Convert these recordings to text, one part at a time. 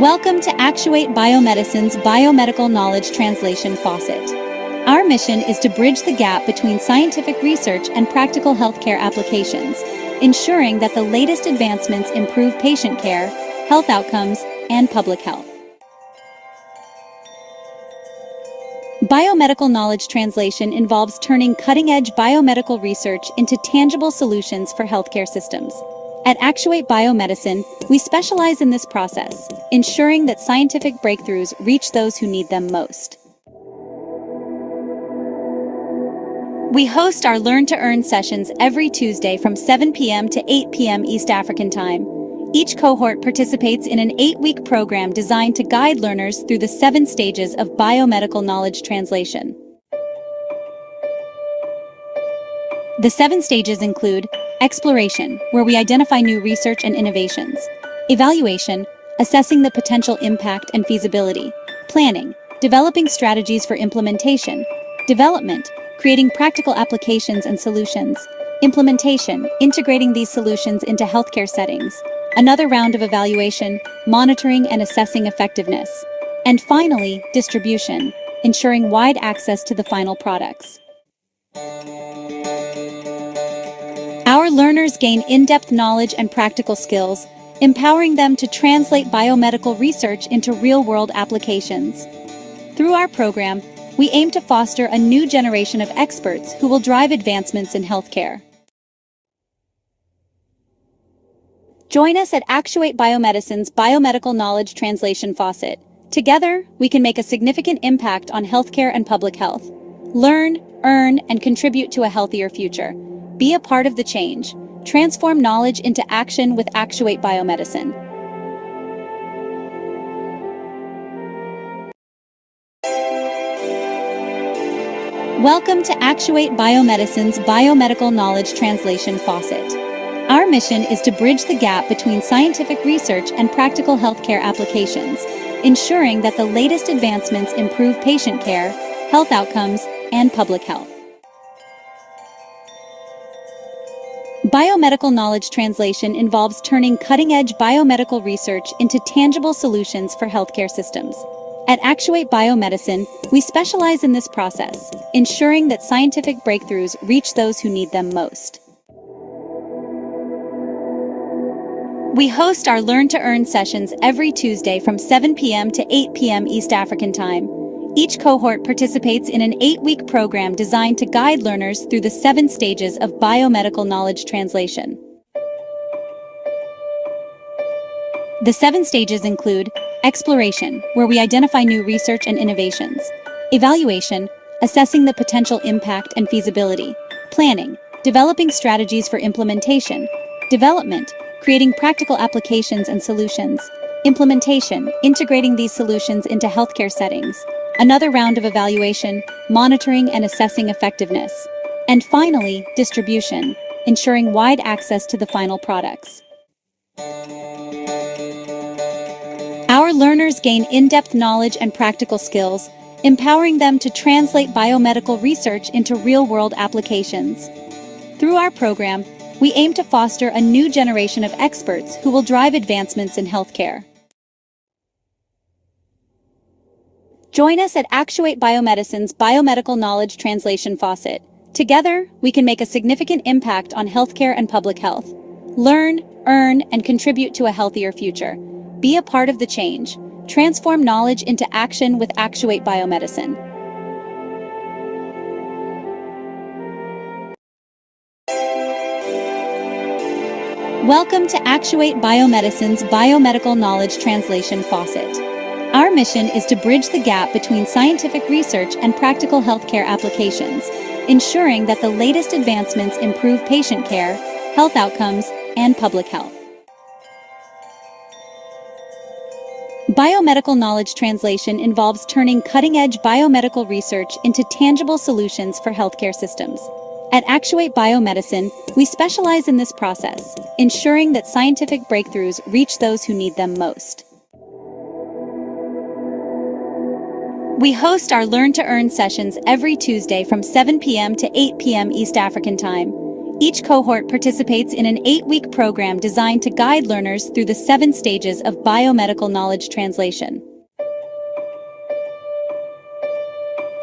Welcome to Actuate Biomedicine's Biomedical Knowledge Translation Faucet. Our mission is to bridge the gap between scientific research and practical healthcare applications, ensuring that the latest advancements improve patient care, health outcomes, and public health. Biomedical knowledge translation involves turning cutting-edge biomedical research into tangible solutions for healthcare systems. At Actuate Biomedicine, we specialize in this process, ensuring that scientific breakthroughs reach those who need them most. We host our Learn to Earn sessions every Tuesday from 7 p.m. to 8 p.m. East African Time. Each cohort participates in an 8-week program designed to guide learners through the 7 stages of biomedical knowledge translation. The 7 stages include exploration, where we identify new research and innovations; evaluation, assessing the potential impact and feasibility; planning, developing strategies for implementation; development, creating practical applications and solutions; implementation, integrating these solutions into healthcare settings; another round of evaluation, monitoring and assessing effectiveness; and finally, distribution, ensuring wide access to the final products. Our learners gain in-depth knowledge and practical skills, empowering them to translate biomedical research into real-world applications. Through our program, we aim to foster a new generation of experts who will drive advancements in healthcare. Join us at Actuate Biomedicine's Biomedical Knowledge Translation Faucet. Together, we can make a significant impact on healthcare and public health. Learn, earn, and contribute to a healthier future. Be a part of the change. Transform knowledge into action with Actuate Biomedicine. Welcome to Actuate Biomedicine's Biomedical Knowledge Translation Faucet. Our mission is to bridge the gap between scientific research and practical healthcare applications, ensuring that the latest advancements improve patient care, health outcomes, and public health. Biomedical knowledge translation involves turning cutting-edge biomedical research into tangible solutions for healthcare systems. At Actuate Biomedicine, we specialize in this process, ensuring that scientific breakthroughs reach those who need them most. We host our Learn to Earn sessions every Tuesday from 7 p.m. to 8 p.m. East African Time. Each cohort participates in an 8-week program designed to guide learners through the 7 stages of biomedical knowledge translation. The 7 stages include exploration, where we identify new research and innovations; evaluation, assessing the potential impact and feasibility; planning, developing strategies for implementation; development, creating practical applications and solutions; implementation, integrating these solutions into healthcare settings; another round of evaluation, monitoring and assessing effectiveness; and finally, distribution, ensuring wide access to the final products. Our learners gain in-depth knowledge and practical skills, empowering them to translate biomedical research into real-world applications. Through our program, we aim to foster a new generation of experts who will drive advancements in healthcare. Join us at Actuate Biomedicine's Biomedical Knowledge Translation Faucet. Together, we can make a significant impact on healthcare and public health. Learn, earn, and contribute to a healthier future. Be a part of the change. Transform knowledge into action with Actuate Biomedicine. Welcome to Actuate Biomedicine's Biomedical Knowledge Translation Faucet. Our mission is to bridge the gap between scientific research and practical healthcare applications, ensuring that the latest advancements improve patient care, health outcomes, and public health. Biomedical knowledge translation involves turning cutting-edge biomedical research into tangible solutions for healthcare systems. At Actuate Biomedicine, we specialize in this process, ensuring that scientific breakthroughs reach those who need them most. We host our Learn to Earn sessions every Tuesday from 7 p.m. to 8 p.m. East African Time. Each cohort participates in an 8-week program designed to guide learners through the 7 stages of biomedical knowledge translation.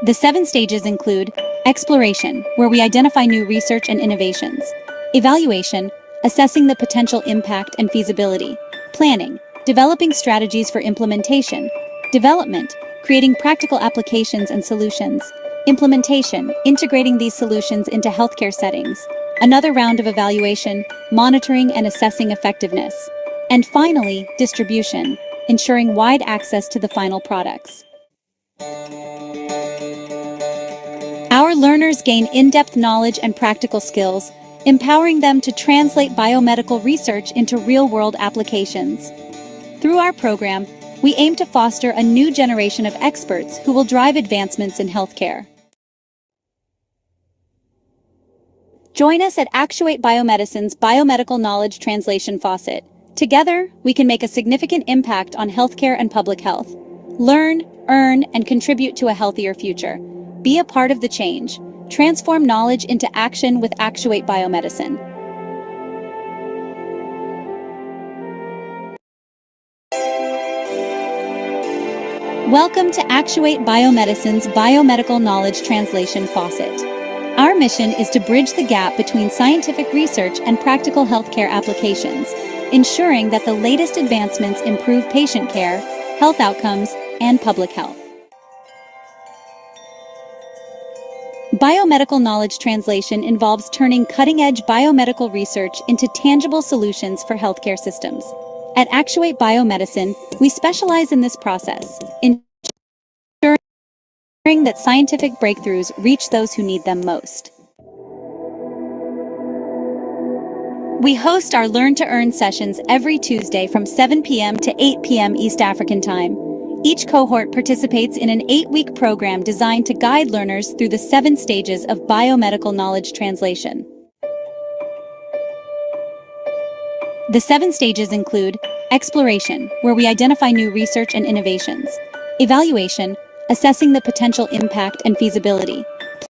The 7 stages include exploration, where we identify new research and innovations; evaluation, assessing the potential impact and feasibility; planning, developing strategies for implementation; development, creating practical applications and solutions; implementation, integrating these solutions into healthcare settings; another round of evaluation, monitoring and assessing effectiveness; and finally, distribution, ensuring wide access to the final products. Our learners gain in-depth knowledge and practical skills, empowering them to translate biomedical research into real-world applications. Through our program, we aim to foster a new generation of experts who will drive advancements in healthcare. Join us at Actuate Biomedicine's Biomedical Knowledge Translation Faucet. Together, we can make a significant impact on healthcare and public health. Learn, earn, and contribute to a healthier future. Be a part of the change. Transform knowledge into action with Actuate Biomedicine. Welcome to Actuate Biomedicine's Biomedical Knowledge Translation Faucet. Our mission is to bridge the gap between scientific research and practical healthcare applications, ensuring that the latest advancements improve patient care, health outcomes, and public health. Biomedical knowledge translation involves turning cutting-edge biomedical research into tangible solutions for healthcare systems. At Actuate Biomedicine, we specialize in this process, ensuring that scientific breakthroughs reach those who need them most. We host our Learn to Earn sessions every Tuesday from 7 p.m. to 8 p.m. East African Time. Each cohort participates in an 8-week program designed to guide learners through the 7 stages of biomedical knowledge translation. The 7 stages include exploration, where we identify new research and innovations; evaluation, assessing the potential impact and feasibility;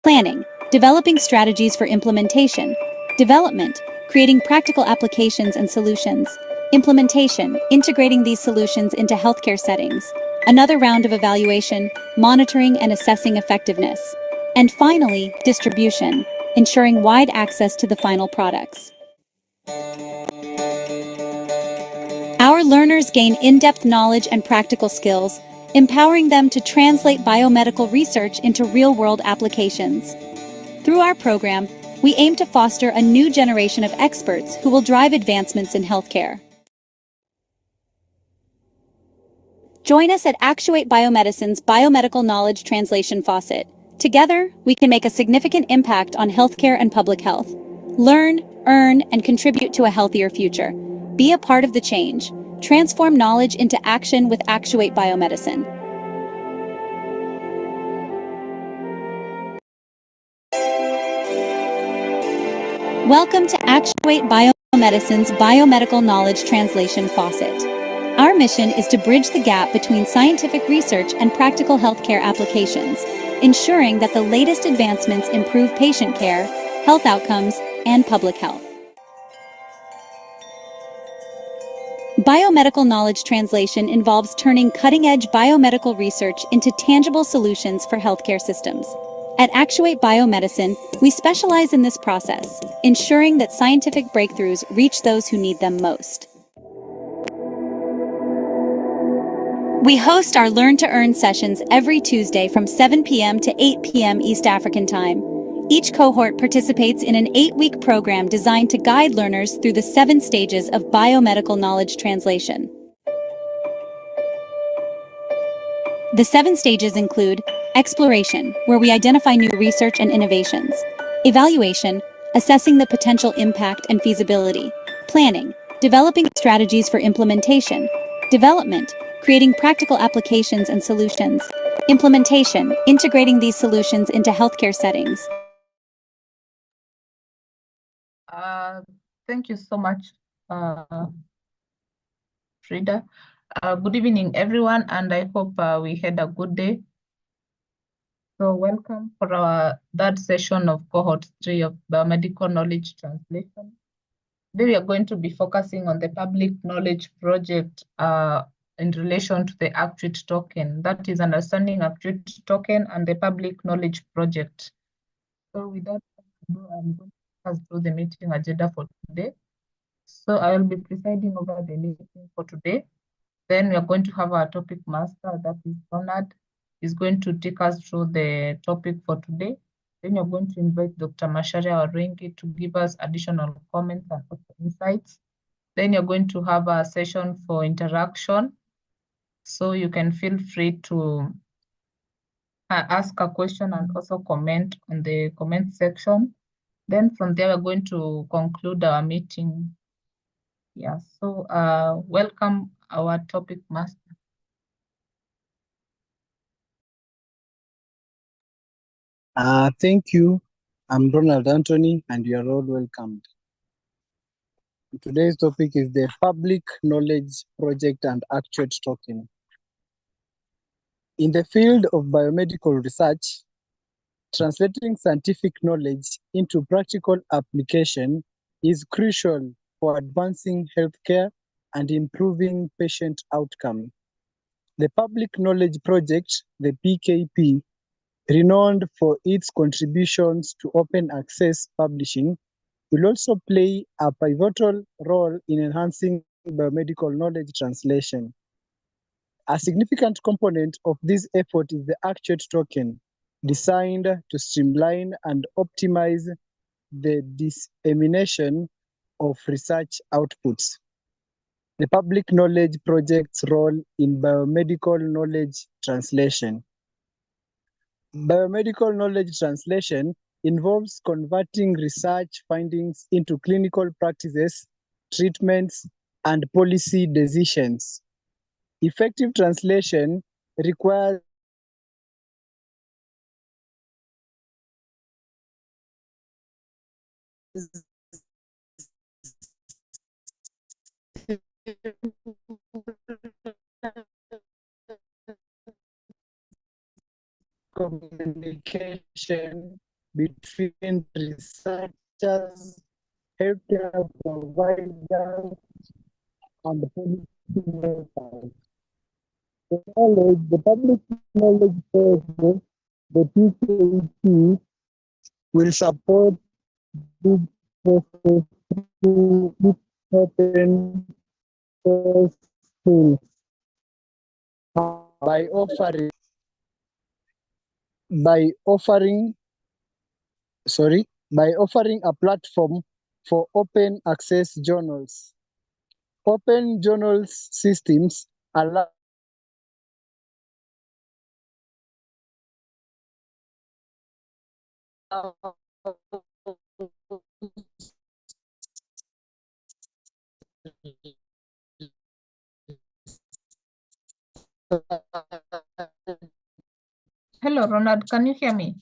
planning, developing strategies for implementation; development, creating practical applications and solutions; implementation, integrating these solutions into healthcare settings; another round of evaluation, monitoring and assessing effectiveness; and finally, distribution, ensuring wide access to the final products. Our learners gain in-depth knowledge and practical skills, empowering them to translate biomedical research into real-world applications. Through our program, we aim to foster a new generation of experts who will drive advancements in healthcare. Join us at Actuate Biomedicine's Biomedical Knowledge Translation Faucet. Together, we can make a significant impact on healthcare and public health. Learn, earn, and contribute to a healthier future. Be a part of the change. Transform knowledge into action with Actuate Biomedicine. Welcome to Actuate Biomedicine's Biomedical Knowledge Translation Faucet. Our mission is to bridge the gap between scientific research and practical healthcare applications, ensuring that the latest advancements improve patient care, health outcomes, and public health. Biomedical knowledge translation involves turning cutting-edge biomedical research into tangible solutions for healthcare systems. At Actuate Biomedicine, we specialize in this process, ensuring that scientific breakthroughs reach those who need them most. We host our Learn to Earn sessions every Tuesday from 7 p.m. to 8 p.m. East African Time. Each cohort participates in an 8-week program designed to guide learners through the 7 stages of biomedical knowledge translation. The 7 stages include exploration, where we identify new research and innovations; evaluation, assessing the potential impact and feasibility; planning, developing strategies for implementation; development, creating practical applications and solutions; implementation, integrating these solutions into healthcare settings. Thank you so much, Frida. Good evening, everyone, and I hope we had a good day. So welcome for our third session of cohort 3 of Biomedical Knowledge Translation. Today we are going to be focusing on the public knowledge project in relation to the Actuate token. That is understanding Actuate token and the public knowledge project. So without further ado, I'm going to pass through the meeting agenda for today. So I will be presiding over the meeting for today. Then we are going to have our topic master, that is Ronald, is going to take us through the topic for today. Then you're going to invite Dr. Masharia Orengi to give us additional comments and also insights. Then you're going to have a session for interaction. So you can feel free to ask a question and also comment on the comment section. Then from there, we're going to conclude our meeting. Yeah, so welcome our topic master. Thank you. I'm Ronald Anthony, and you are all welcomed. Today's topic is the Public Knowledge Project and Actuate token. In the field of biomedical research, translating scientific knowledge into practical application is crucial for advancing healthcare and improving patient outcome. The Public Knowledge Project, the PKP, renowned for its contributions to open access publishing, will also play a pivotal role in enhancing biomedical knowledge translation. A significant component of this effort is the Actuate token, designed to streamline and optimize the dissemination of research outputs. The Public Knowledge Project's role in biomedical knowledge translation. Biomedical knowledge translation involves converting research findings into clinical practices, treatments, and policy decisions. Effective translation requires communication between researchers, healthcare providers, and policymakers. The public knowledge project, the PKP, will support this process through its open source tools by offering a platform for open access journals. Open journals systems allow Hello, Ronald, can you hear me?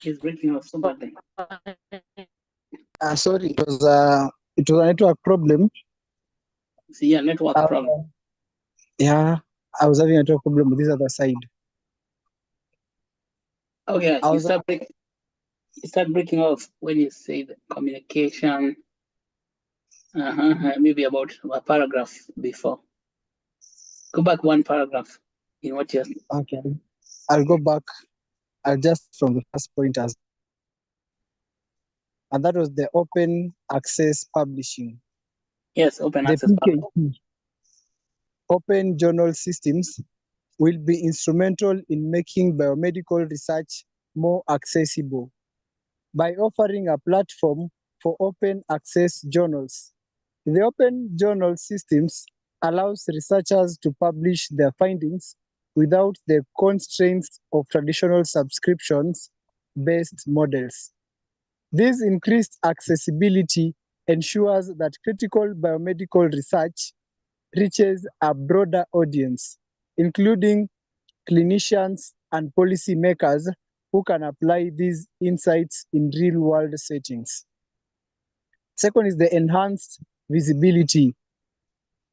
He's breaking up so badly. sorry, it was a network problem. See, yeah, network problem. Yeah, I was having a network problem with this other side. Okay, you start breaking off when you say the communication. Maybe about a paragraph before. Go back one paragraph in what you're. Okay, I'll go back. I'll just from the first point and that was the open access publishing. Yes, open access publishing. Open journal systems will be instrumental in making biomedical research more accessible. By offering a platform for open access journals, the open journal systems allows researchers to publish their findings without the constraints of traditional subscriptions-based models. This increased accessibility ensures that critical biomedical research reaches a broader audience, including clinicians and policymakers who can apply these insights in real-world settings. Second is the enhanced visibility.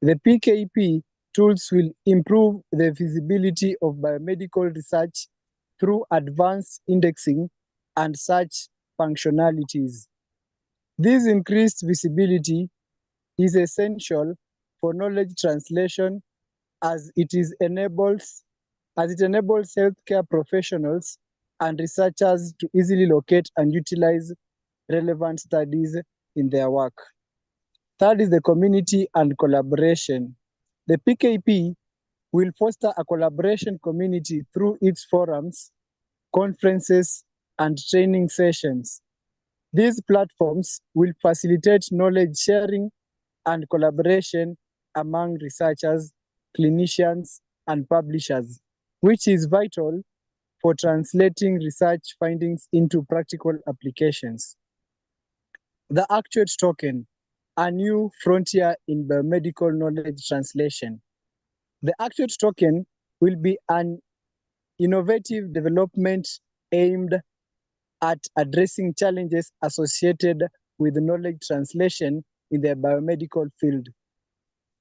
The PKP tools will improve the visibility of biomedical research through advanced indexing and search functionalities. This increased visibility is essential for knowledge translation as it enables healthcare professionals and researchers to easily locate and utilize relevant studies in their work. Third is the community and collaboration. The PKP will foster a collaboration community through its forums, conferences, and training sessions. These platforms will facilitate knowledge sharing and collaboration among researchers, clinicians, and publishers, which is vital for translating research findings into practical applications. The Actuate token, a new frontier in biomedical knowledge translation. The Actuate token will be an innovative development aimed at addressing challenges associated with knowledge translation in the biomedical field.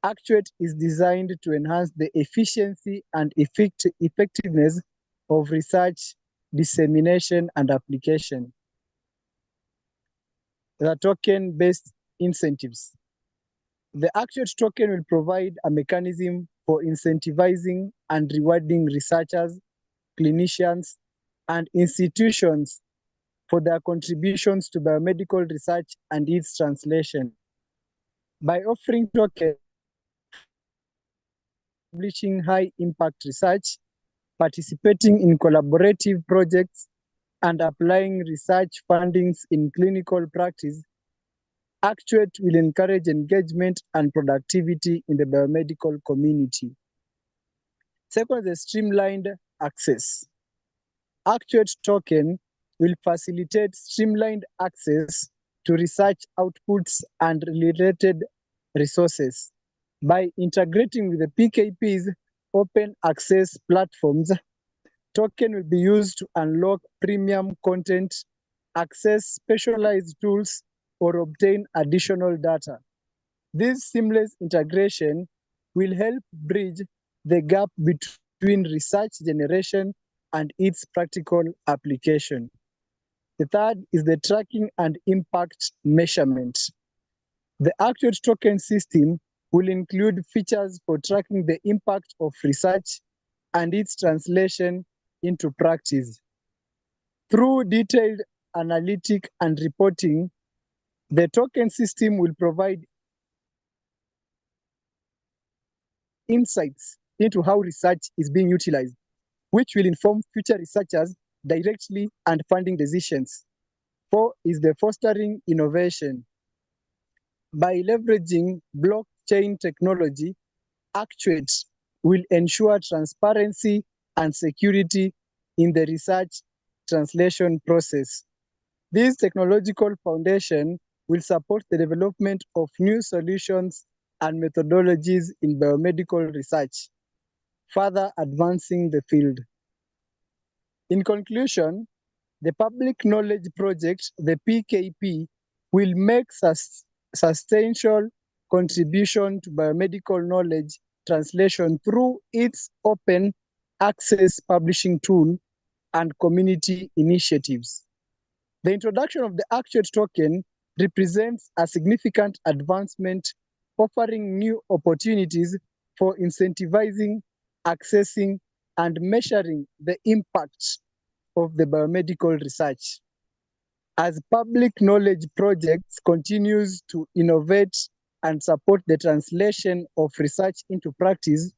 Actuate is designed to enhance the efficiency and effectiveness of research, dissemination, and application. The token-based incentives. The Actuate token will provide a mechanism for incentivizing and rewarding researchers, clinicians, and institutions for their contributions to biomedical research and its translation. By offering tokens, publishing high-impact research, participating in collaborative projects, and applying research fundings in clinical practice, Actuate will encourage engagement and productivity in the biomedical community. Second, the streamlined access. Actuate token will facilitate streamlined access to research outputs and related resources. By integrating with the PKP's open access platforms, token will be used to unlock premium content, access specialized tools, or obtain additional data. This seamless integration will help bridge the gap between research generation and its practical application. The third is the tracking and impact measurement. The Actuate token system will include features for tracking the impact of research and its translation into practice. Through detailed analytic and reporting, the token system will provide insights into how research is being utilized, which will inform future researchers directly and funding decisions. Four is the fostering innovation. By leveraging blockchain technology, Actuate will ensure transparency and security in the research translation process. This technological foundation will support the development of new solutions and methodologies in biomedical research, further advancing the field. In conclusion, the Public Knowledge Project, the PKP, will make substantial contribution to biomedical knowledge translation through its open access publishing tool and community initiatives. The introduction of the Actuate token represents a significant advancement, offering new opportunities for incentivizing, accessing, and measuring the impact of the biomedical research. As public knowledge projects continues to innovate and support the translation of research into practice,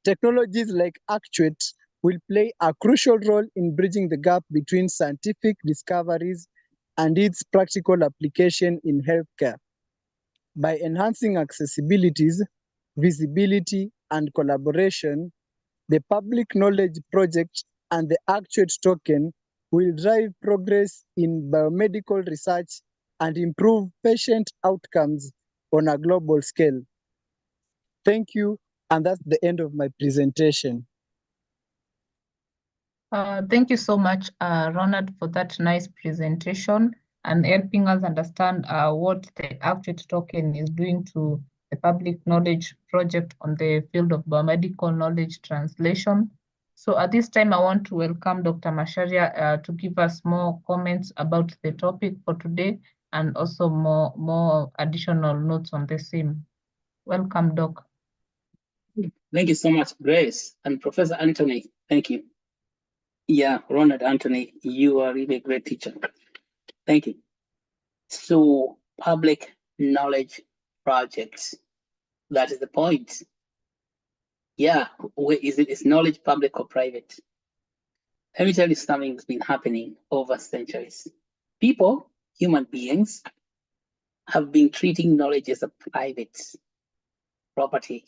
technologies like Actuate will play a crucial role in bridging the gap between scientific discoveries and its practical application in healthcare. By enhancing accessibilities, visibility, and collaboration, the Public Knowledge Project and the Actuate token will drive progress in biomedical research and improve patient outcomes on a global scale. Thank you, and that's the end of my presentation. Thank you so much, Ronald, for that nice presentation and helping us understand what the Actuate token is doing to the public knowledge project on the field of biomedical knowledge translation. So at this time, I want to welcome Dr. Masharia to give us more comments about the topic for today and also more additional notes on the same. Welcome, Doc. Thank you so much, Grace. And Professor Anthony, thank you. Yeah, Ronald Anthony, you are really a great teacher. Thank you. So, public knowledge projects, that is the point. Yeah, where is it? Is knowledge public or private? Let me tell you something that's been happening over centuries. People, human beings, have been treating knowledge as a private property.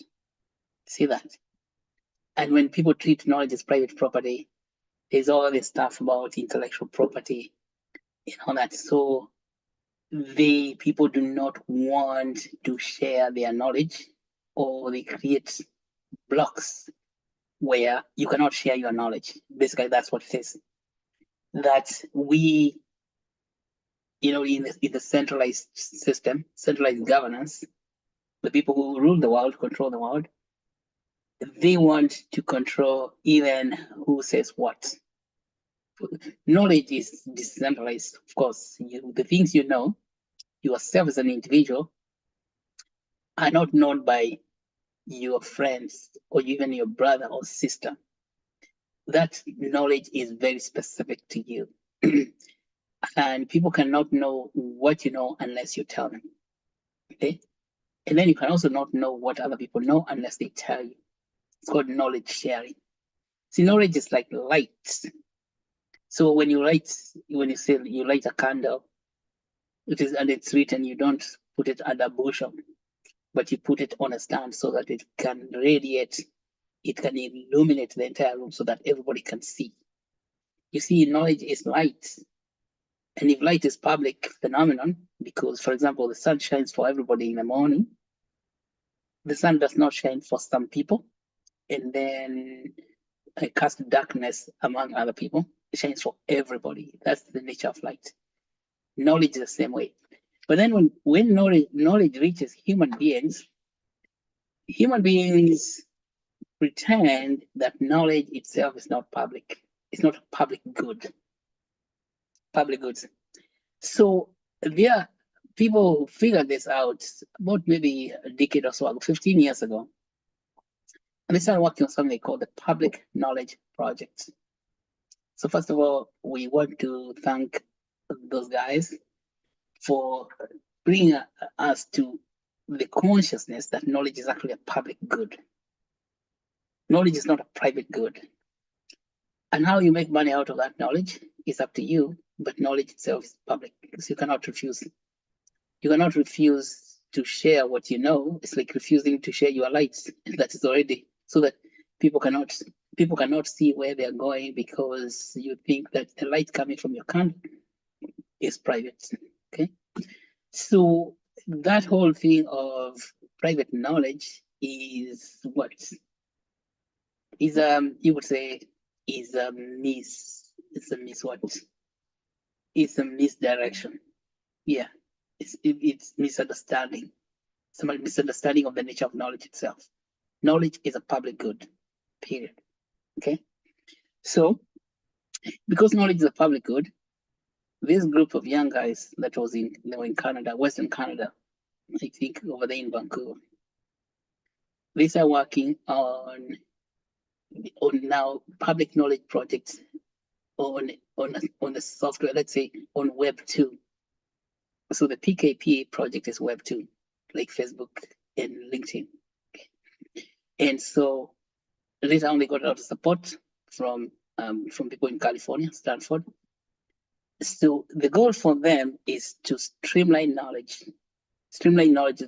See that? And when people treat knowledge as private property, there's all this stuff about intellectual property and all that. So people do not want to share their knowledge, or they create blocks where you cannot share your knowledge. Basically, that's what it is. That we, in the centralized system, centralized governance, the people who rule the world, control the world, they want to control even who says what. Knowledge is decentralized, of course. The things you know, yourself as an individual, are not known by your friends or even your brother or sister. That knowledge is very specific to you. And people cannot know what you know unless you tell them. Okay? And then you can also not know what other people know unless they tell you. It's called knowledge sharing. See, knowledge is like light. So when you say you light a candle, and it's written, you don't put it under a bushel, but you put it on a stand so that it can radiate, it can illuminate the entire room so that everybody can see. You see, knowledge is light. And if light is public phenomenon, because, for example, the sun shines for everybody in the morning, the sun does not shine for some people, and then cast darkness among other people. It shines for everybody. That's the nature of light. Knowledge is the same way. But then when knowledge reaches human beings pretend that knowledge itself is not public. It's not a public good. Public goods. So there are people who figured this out about maybe a decade or so, 15 years ago. And they started working on something called the Public Knowledge Project. So first of all, we want to thank those guys for bringing us to the consciousness that knowledge is actually a public good. Knowledge is not a private good. And how you make money out of that knowledge is up to you, but knowledge itself is public, because you cannot refuse. You cannot refuse to share what you know. It's like refusing to share your lights that is already, so that people cannot see where they're going because you think that the light coming from your candle is private. Okay, so that whole thing of private knowledge is what is you would say is a misdirection. Yeah, it's misunderstanding. Some misunderstanding of the nature of knowledge itself. Knowledge is a public good, period. Okay, so because knowledge is a public good, this group of young guys they were in Canada, Western Canada, I think over there in Vancouver, they are working on now public knowledge projects on the software, let's say on Web 2. So the PKP project is Web 2, like Facebook and LinkedIn. Okay. And so later on, they got a lot of support from people in California, Stanford. So the goal for them is to streamline knowledge. Streamline knowledge,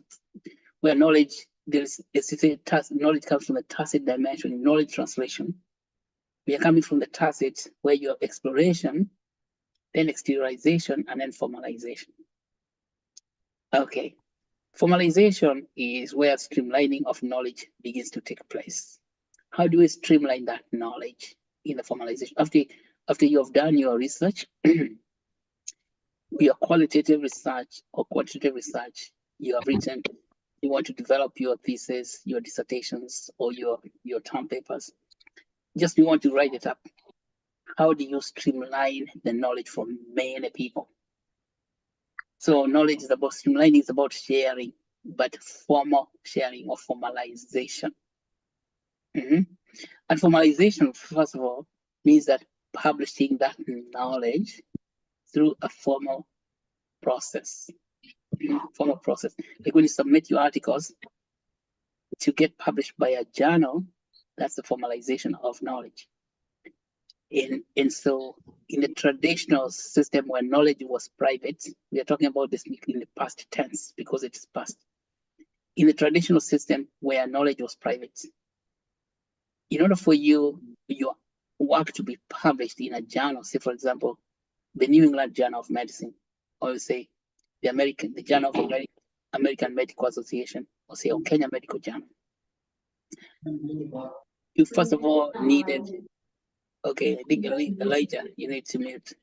where knowledge knowledge comes from the tacit dimension in knowledge translation. We are coming from the tacit, where you have exploration, then exteriorization, and then formalization. Okay, formalization is where streamlining of knowledge begins to take place. How do we streamline that knowledge? in the formalization. After you have done your research, your qualitative research or quantitative research, you have written, you want to develop your thesis, your dissertations, or your term papers. Just you want to write it up. How do you streamline the knowledge for many people? So knowledge is about streamlining, is about sharing, but formal sharing or formalization. And formalization, first of all, means that publishing that knowledge through a formal process. Formal process. Like when you submit your articles to get published by a journal, that's the formalization of knowledge. And so in the traditional system where knowledge was private, we are talking about this in the past tense because it's past. In the traditional system where knowledge was private, in order for your work to be published in a journal, say for example, the New England Journal of Medicine, or say the Journal of American Medical Association, or say Kenya Medical Journal, you first of all needed, okay, I think Elijah, you need to mute.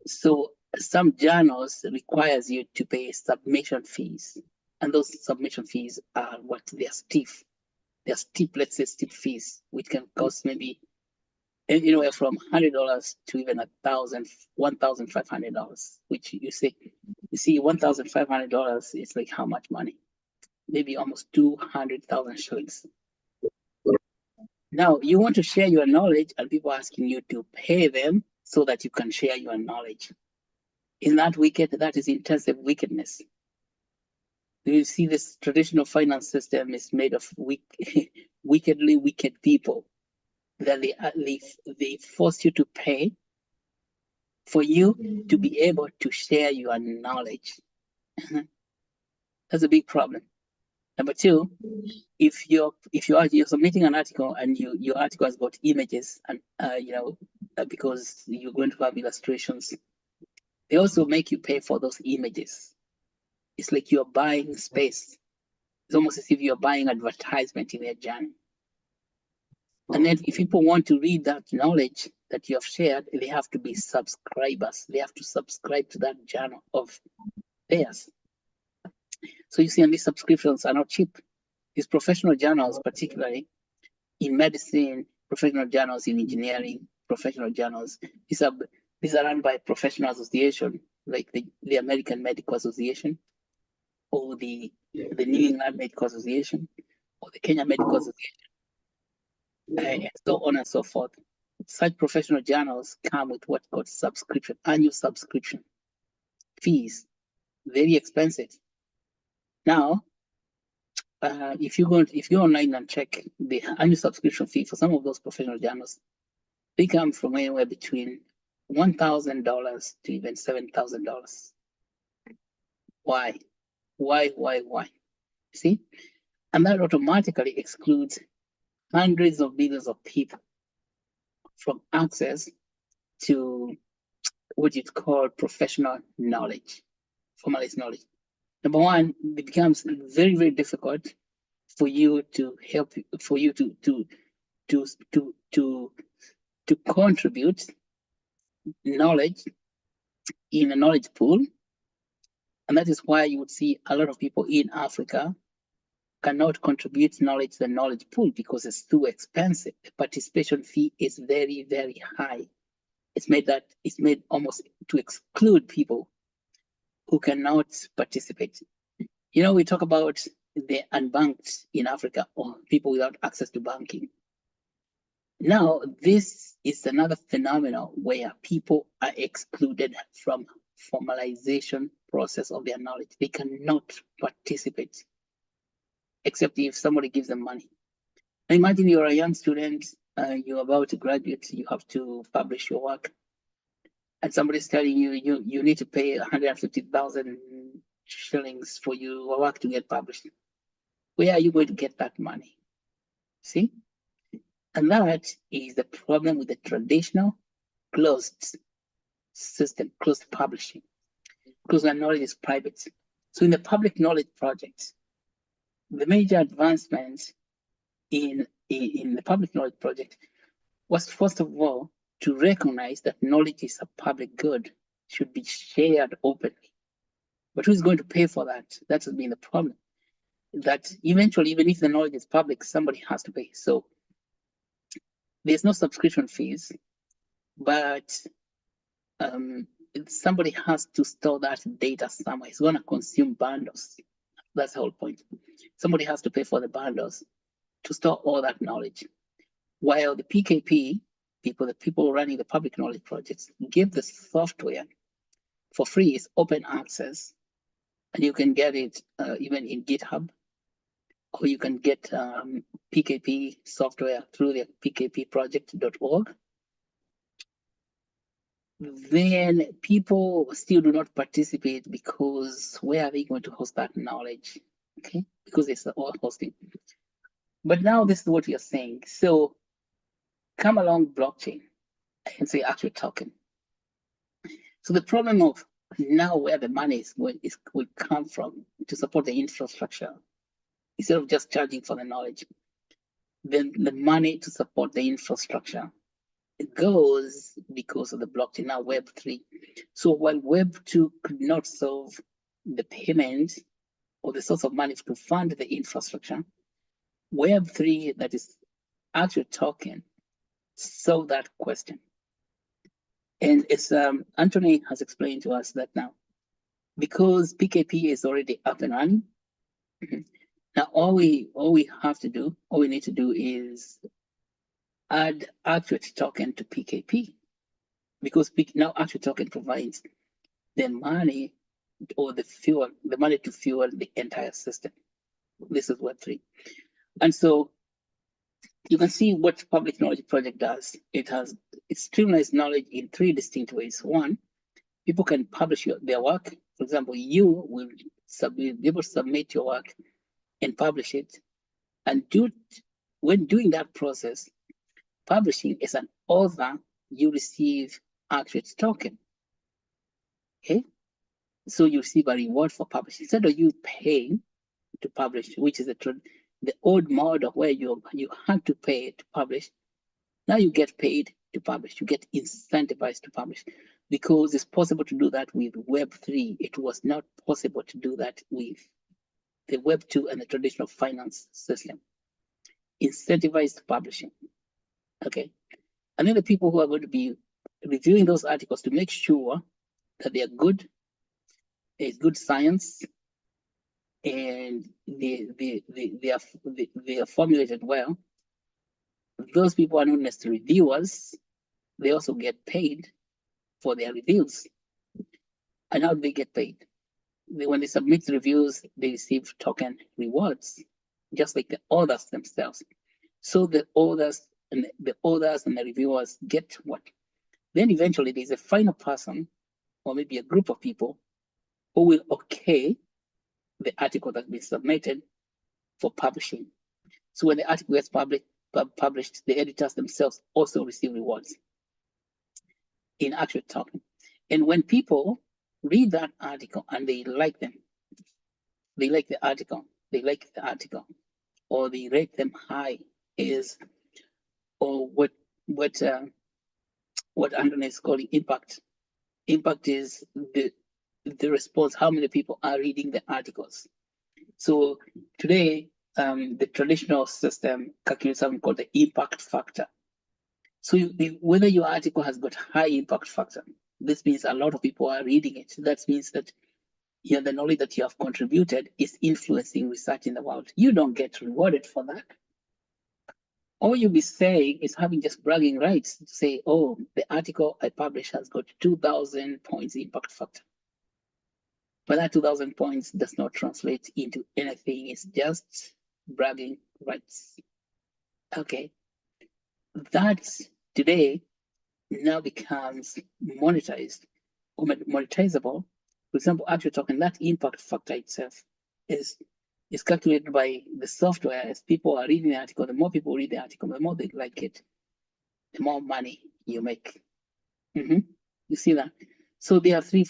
So some journals requires you to pay submission fees, and those submission fees are what they are stiff. They are steep, let's say steep fees, which can cost maybe anywhere from $100 to even $1,500. Which you see, $1,500 is like how much money? Maybe almost 200,000 shillings. Now you want to share your knowledge, and people are asking you to pay them so that you can share your knowledge. Isn't that wicked? That is intensive wickedness. You see, this traditional finance system is made of wickedly wicked people. That they force you to pay for you to be able to share your knowledge. That's a big problem. Number two, if you're submitting an article and your article has got images and because you're going to have illustrations, they also make you pay for those images. It's like you're buying space. It's almost as if you're buying advertisement in their journal. And then if people want to read that knowledge that you have shared, they have to be subscribers. They have to subscribe to that journal of theirs. So you see, and these subscriptions are not cheap. These professional journals, particularly in medicine, professional journals in engineering, professional journals, these are run by professional association, like the American Medical Association, or the New England Medical Association, or the Kenya Medical Association, and so on and so forth. Such professional journals come with what's called subscription, annual subscription fees, very expensive. Now, if you go online and check the annual subscription fee for some of those professional journals, they come from anywhere between $1,000 to even $7,000. Why? See, and that automatically excludes hundreds of millions of people from access to what is called professional knowledge, formalized knowledge. Number one, it becomes very, very difficult for you to contribute knowledge in a knowledge pool. And that is why you would see a lot of people in Africa cannot contribute knowledge to the knowledge pool because it's too expensive. The participation fee is very, very high. It's made almost to exclude people who cannot participate. You know, we talk about the unbanked in Africa, or people without access to banking. Now, this is another phenomenon where people are excluded from formalization process of their knowledge. They cannot participate except if somebody gives them money. Now imagine you're a young student, you're about to graduate, you have to publish your work, and somebody's telling you you need to pay 150,000 shillings for your work to get published. Where are you going to get that money? See? And that is the problem with the traditional closed system, closed publishing, because the knowledge is private. So in the public knowledge project, the major advancements in in the public knowledge project was, first of all, to recognize that knowledge is a public good, should be shared openly. But who's going to pay for that? That has been the problem. That eventually, even if the knowledge is public, somebody has to pay. So there's no subscription fees, but somebody has to store that data somewhere. It's going to consume bundles. That's the whole point. Somebody has to pay for the bundles to store all that knowledge. While the PKP people, the people running the public knowledge projects, give the software for free. It's open access, and you can get it even in GitHub, or you can get PKP software through the pkpproject.org. Then people still do not participate because where are they going to host that knowledge? Okay, because it's all hosting. But now this is what we are saying. So come along blockchain and say Actuate token. So the problem of now where the money will come from to support the infrastructure, instead of just charging for the knowledge, then the money to support the infrastructure, it goes because of the blockchain, now Web3. So while Web2 could not solve the payment or the source of money to fund the infrastructure, Web3, that is Actuate token, solve that question. And as Anthony has explained to us that now, because PKP is already up and running, now all we need to do is add Actuate token to PKP, because now Actuate token provides the money or the money to fuel the entire system. This is Web3. And so you can see what public knowledge project does. It streamlines knowledge in 3 distinct ways. One, people can publish their work. For example, you will be able to submit your work and publish it. And when doing that process, publishing as an author, you receive Actuate token. Okay, so you receive a reward for publishing instead of you paying to publish, which is the old model where you had to pay to publish. Now you get paid to publish. You get incentivized to publish because it's possible to do that with Web3. It was not possible to do that with the Web2 and the traditional finance system. Incentivized publishing. Okay. And then the people who are going to be reviewing those articles to make sure that they are good, it's good science, and they are formulated well. Those people are not necessarily reviewers. They also get paid for their reviews. And how do they get paid? When they submit reviews, they receive token rewards, just like the authors themselves. So the authors and the reviewers get what? Then eventually there's a final person, or maybe a group of people, who will okay the article that's been submitted for publishing. So when the article gets published, the editors themselves also receive rewards in Actuate token. And when people read that article and they like them, they like the article, or they rate them high, or what Anthony is calling impact. Impact is the response, how many people are reading the articles. So today, the traditional system calculates something called the impact factor. So whether your article has got high impact factor, this means a lot of people are reading it. That means that the knowledge that you have contributed is influencing research in the world. You don't get rewarded for that. All you'll be saying is having just bragging rights to say, oh, the article I published has got 2,000 points impact factor. But that 2,000 points does not translate into anything. It's just bragging rights. Okay. That today now becomes monetized or monetizable. For example, Actuate token, that impact factor itself is calculated by the software. As people are reading the article, the more people read the article, the more they like it, the more money you make. You see that? So there are 4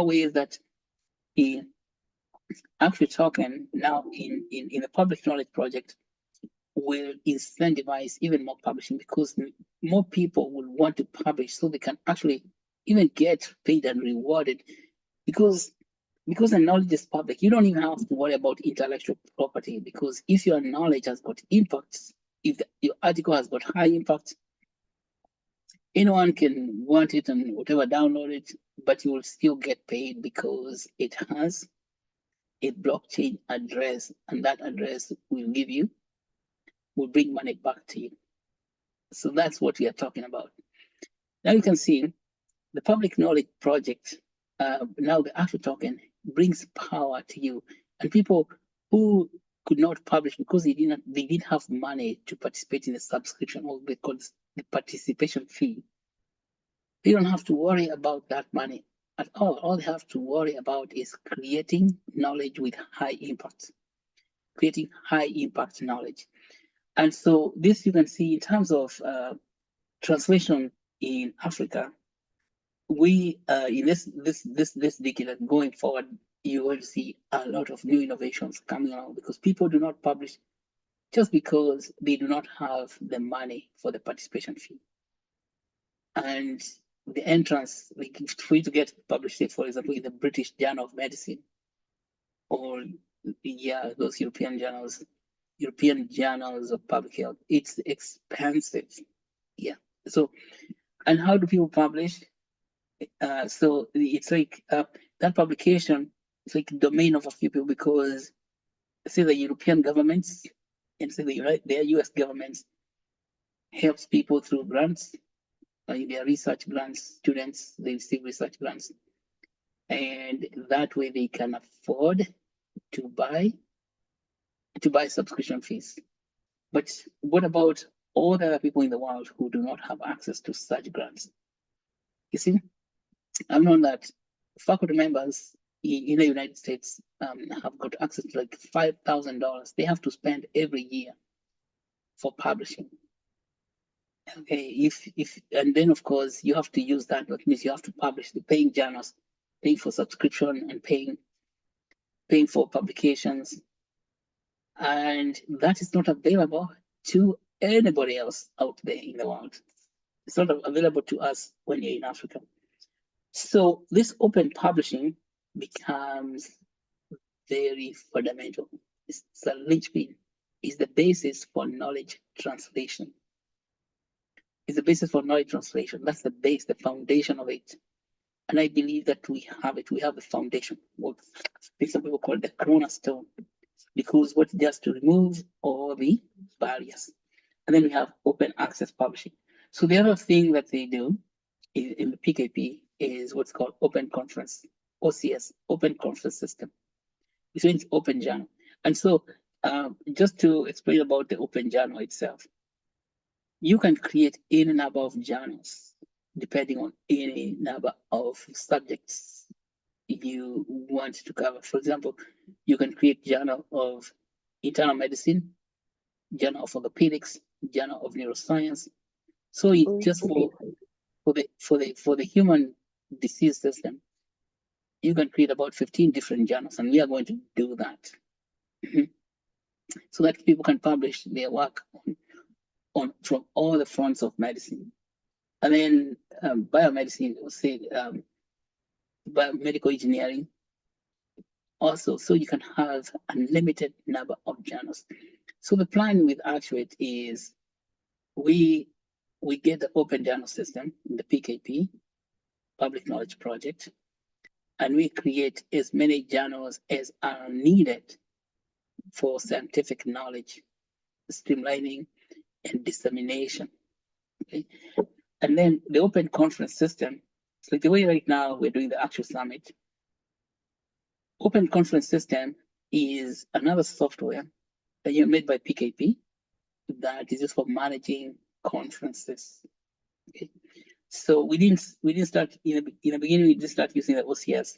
ways that the Actuate token now in the public knowledge project will incentivize even more publishing, because more people will want to publish so they can actually even get paid and rewarded, because the knowledge is public. You don't even have to worry about intellectual property, because if your knowledge has got impact, if your article has got high impact, anyone can want it and whatever, download it, but you will still get paid because it has a blockchain address, and that address will bring money back to you. So that's what we are talking about. Now you can see the public knowledge project. Now the Actuate token brings power to you, and people who could not publish because they didn't have money to participate in the subscription, or because the participation fee. They don't have to worry about that money at all. All they have to worry about is creating knowledge with high impact, creating high impact knowledge. And so this you can see in terms of translation in Africa. We in this decade and going forward, you will see a lot of new innovations coming out, because people do not publish just because they do not have the money for the participation fee. And the entrance, like for you to get published, say, for example, in the British Journal of Medicine, or those European journals of public health, it's expensive. Yeah. So, and how do people publish? So it's like that publication is like domain of a few people, because say the European governments and say the US governments helps people through grants, their research grants. Students, they receive research grants, and that way they can afford to buy subscription fees. But what about all the other people in the world who do not have access to such grants? You see, I've known that faculty members in the United States have got access to like $5,000 they have to spend every year for publishing. Okay, and then of course you have to use that. That means you have to publish, the paying journals, paying for subscription, and paying for publications, and that is not available to anybody else out there in the world. It's not available to us when you're in Africa. So this open publishing becomes very fundamental. It's a linchpin. It's the basis for knowledge translation. It's the basis for knowledge translation. That's the base, the foundation of it. And I believe that we have it. We have the foundation. What some people call it the cornerstone, because what it does to remove all the barriers. And then we have open access publishing. So the other thing that they do in the PKP is what's called open conference, OCS, open conference system. It means open journal. And so just to explain about the open journal itself, you can create any number of journals depending on any number of subjects you want to cover. For example, you can create journal of internal medicine, journal of orthopedics, journal of neuroscience. So just for the human disease system, you can create about 15 different journals, and we are going to do that so that people can publish their work on from all the fronts of medicine. And then biomedicine, say biomedical engineering also, so you can have a limited number of journals. So the plan with Actuate is we get the open journal system in the PKP, Public Knowledge Project, and we create as many journals as are needed for scientific knowledge, streamlining, and dissemination. Okay? And then the open conference system, it's like the way right now we're doing the Actuate Summit. Open conference system is another software that you made by PKP that is used for managing conferences. Okay, so we didn't start in the beginning. We didn't start using the OCS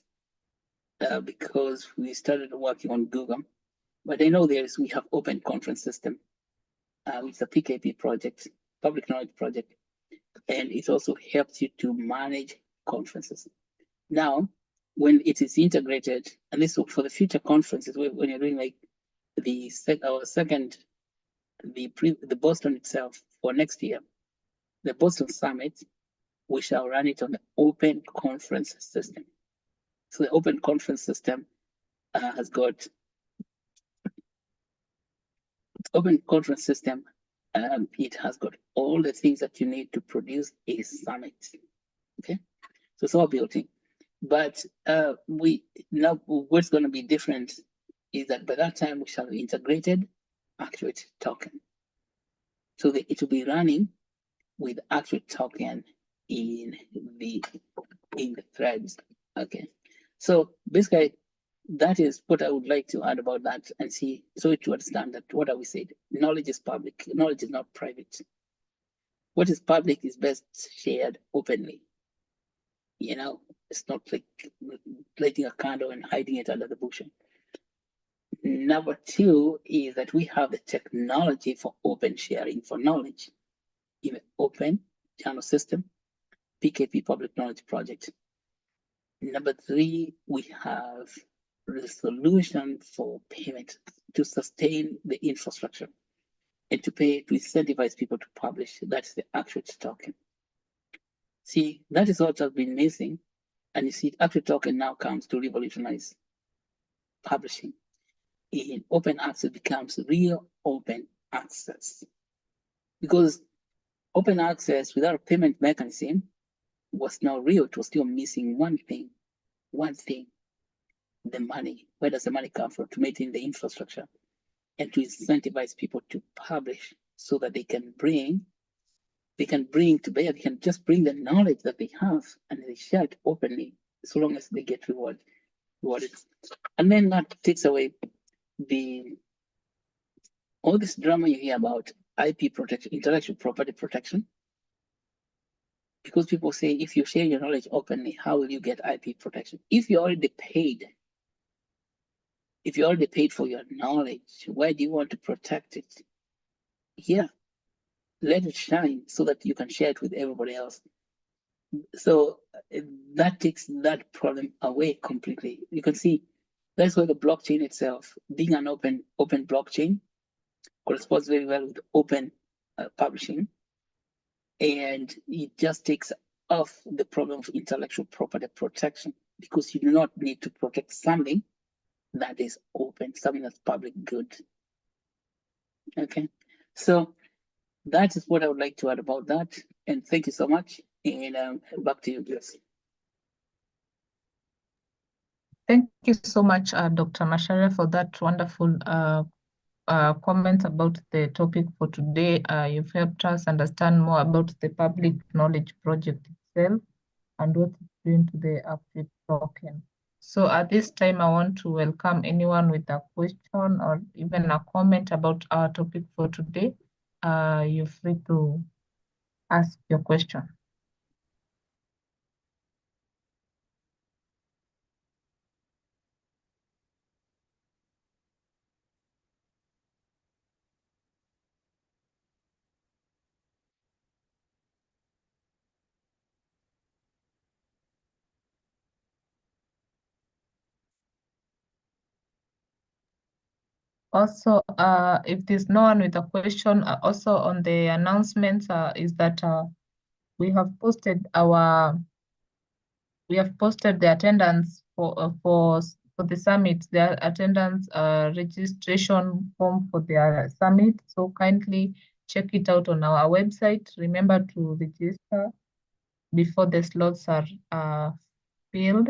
because we started working on Google. But I know we have open conference system. It's a PKP project, public knowledge project, and it also helps you to manage conferences. Now, when it is integrated, and this for the future conferences, when you're doing like our second the Boston itself for next year, the Boston Summit, we shall run it on the open conference system. So the open conference system has got open conference system. It has got all the things that you need to produce a summit. Okay, so it's all built in. But we now what's going to be different is that by that time we shall have integrated Actuate token. So it will be running with Actuate token in the threads. Okay, so basically that is what I would like to add about that and see, so to understand that what have we said? Knowledge is public, knowledge is not private. What is public is best shared openly. You know, it's not like lighting a candle and hiding it under the bushel. Number two is that we have the technology for open sharing for knowledge in the open channel system, PKP Public Knowledge Project. Number three, we have the solution for payment to sustain the infrastructure and to incentivize people to publish. That's the Actuate token. See, that is what has been missing. And you see, Actuate token now comes to revolutionize publishing. In open access becomes real open access. Because open access without a payment mechanism was not real. It was still missing one thing, the money. Where does the money come from? To maintain the infrastructure and to incentivize people to publish so that they can bring to bear, they can just bring the knowledge that they have and they share it openly, so long as they get rewarded. And then that takes away all this drama you hear about IP protection, intellectual property protection. Because people say, if you share your knowledge openly, how will you get IP protection? If you already paid for your knowledge, why do you want to protect it? Yeah, let it shine so that you can share it with everybody else. So that takes that problem away completely. You can see that's why the blockchain itself, being an open blockchain, corresponds very well with open publishing, and it just takes off the problem of intellectual property protection, because you do not need to protect something that is open, something that's public good. Okay, so that is what I would like to add about that, and thank you so much. And back to you, Grace. Thank you so much, Dr. Macharia, for that wonderful comment about the topic for today. You've helped us understand more about the Public Knowledge Project itself and what it's doing to the Actuate token. So at this time, I want to welcome anyone with a question or even a comment about our topic for today. You're free to ask your question. Also, if there's no one with a question, also on the announcements is that we have posted the attendance for the summit, the attendance registration form for the summit. So kindly check it out on our website. Remember to register before the slots are filled.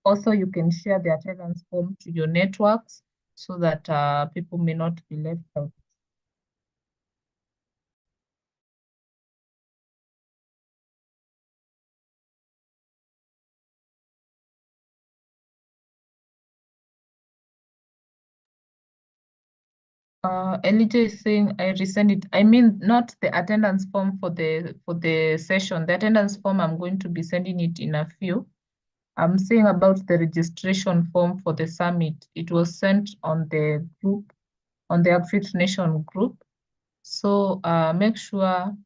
Also, you can share the attendance form to your networks so that people may not be left out. Elijah is saying I resend it. I mean, not the attendance form for the session. The attendance form, I'm going to be sending it in a few. I'm saying about the registration form for the summit. It was sent on the group, on the Actuate Nation group. So make sure.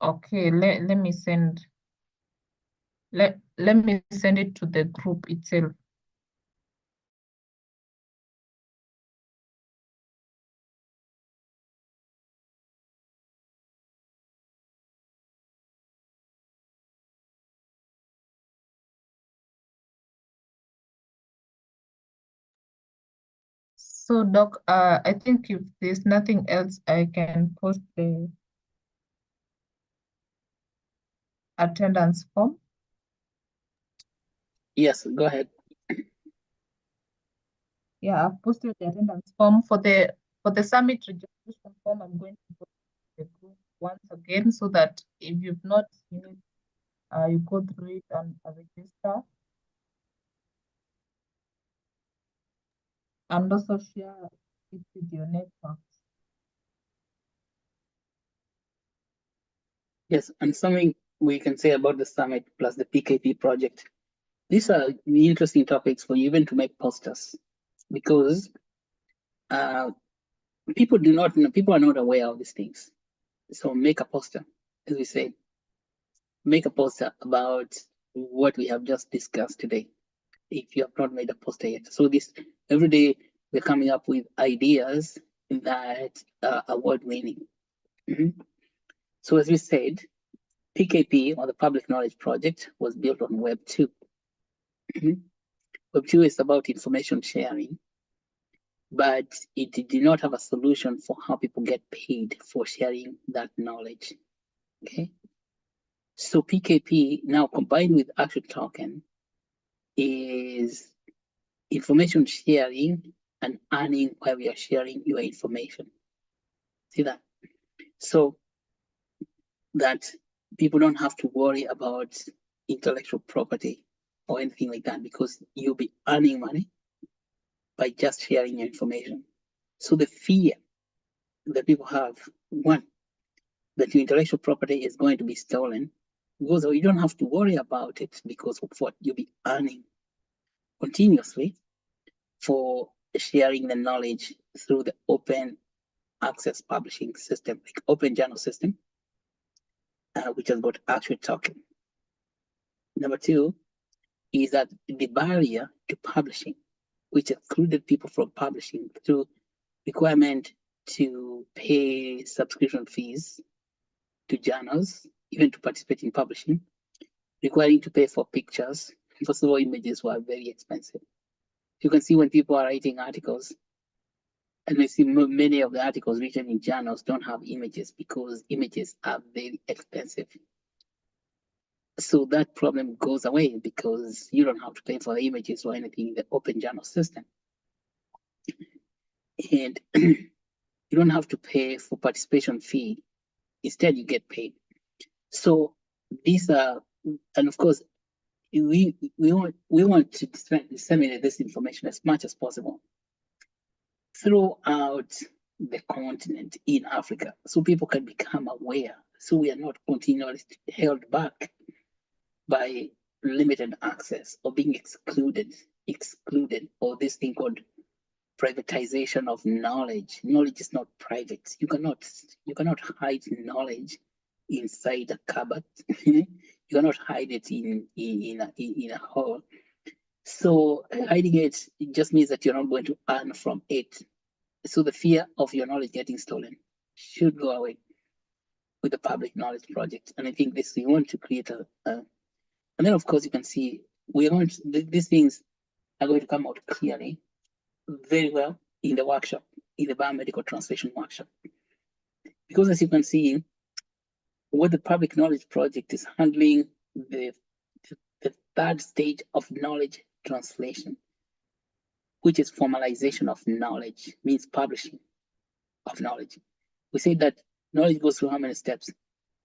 Okay, let me send. Let me send it to the group itself. So, Doc, I think if there's nothing else, I can post the attendance form. Yes, go ahead. Yeah, I've posted the attendance form for the summit registration form. I'm going to post the group once again so that if you've not seen it, you go through it and register. And also share it with your networks. Yes, and something we can say about the summit plus the PKP project. These are the interesting topics for you even to make posters, because people do not know, people are not aware of these things. So make a poster, as we say, make a poster about what we have just discussed today, if you have not made a poster yet. So this every day we're coming up with ideas that are award-winning. So as we said, PKP, or the Public Knowledge Project, was built on Web 2. Web 2 is about information sharing, but it did not have a solution for how people get paid for sharing that knowledge. Okay. So PKP, now combined with Actuate token, is information sharing and earning while we are sharing your information. See that? So that people don't have to worry about intellectual property or anything like that, because you'll be earning money by just sharing your information. So the fear that people have, one, that your intellectual property is going to be stolen, goes away. You don't have to worry about it because of what you'll be earning continuously for sharing the knowledge through the open access publishing system, like open journal system, which has got Actuate token. Number two is that the barrier to publishing, which excluded people from publishing through requirement to pay subscription fees to journals, even to participate in publishing, requiring to pay for pictures. First of all, images were very expensive. You can see when people are writing articles, and we see many of the articles written in journals don't have images because images are very expensive. So that problem goes away because you don't have to pay for the images or anything in the open journal system. And you don't have to pay for participation fee. Instead, you get paid. So these are, and of course, we want to disseminate this information as much as possible throughout the continent in Africa, so people can become aware, so we are not continually held back by limited access or being excluded, or this thing called privatization of knowledge. Knowledge is not private. You cannot hide knowledge inside a cupboard. You cannot hide it in a hole. So hiding it just means that you're not going to earn from it. So the fear of your knowledge getting stolen should go away with the public knowledge project. And I think this, we want to create and then of course you can see these things are going to come out clearly, very well in the workshop, in the biomedical translation workshop. Because as you can see, what the public knowledge project is handling the third stage of knowledge translation, which is formalization of knowledge, means publishing of knowledge. We say that knowledge goes through how many steps?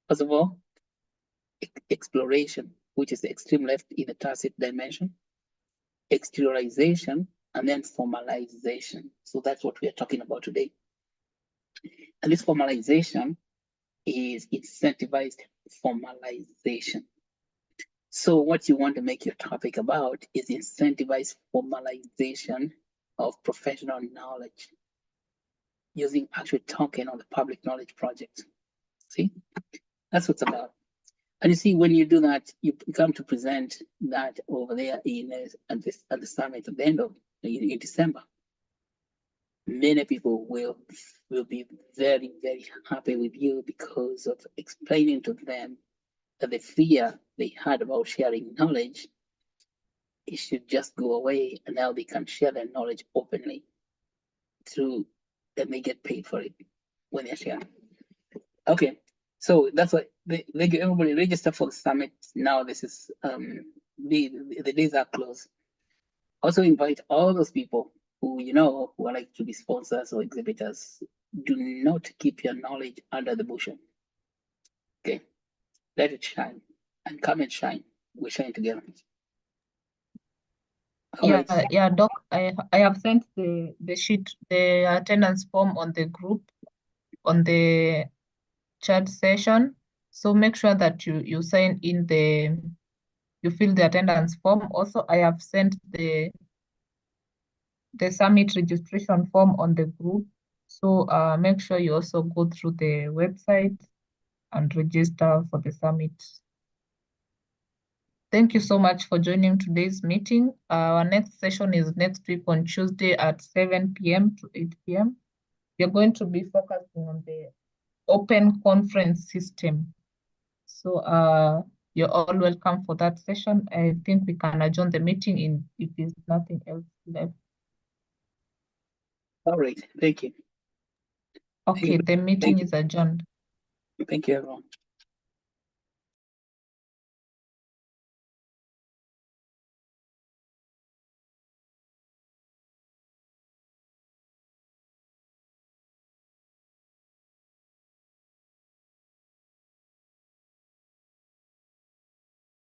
First of all, exploration, which is the extreme left in the tacit dimension, exteriorization, and then formalization. So that's what we are talking about today. And this formalization is incentivized formalization. So what you want to make your topic about is incentivized formalization of professional knowledge using Actuate token on the public knowledge project. See, that's what it's about. And you see, when you do that, you come to present that over there at the summit at the end of in December. Many people will be very, very happy with you because of explaining to them that the fear they had about sharing knowledge, it should just go away, and now they can share their knowledge openly. through and they get paid for it when they're sharing. Okay, so that's why everybody register for the summit now. This is the days are closed. Also invite all those people who who are like to be sponsors or exhibitors. Do not keep your knowledge under the bushel. Okay, let it shine and come and shine. We shine together. All Yeah, right. yeah, Doc, I have sent the sheet, the attendance form on the group, on the chat session. So make sure that you sign in you fill the attendance form. Also, I have sent the summit registration form on the group. So make sure you also go through the website and register for the summit. Thank you so much for joining today's meeting. Our next session is next week on Tuesday at 7 p.m. to 8 p.m. We are going to be focusing on the open conference system. So you're all welcome for that session. I think we can adjourn the meeting if there's nothing else left. All right. Thank you. Okay, the meeting is adjourned. Thank you, everyone.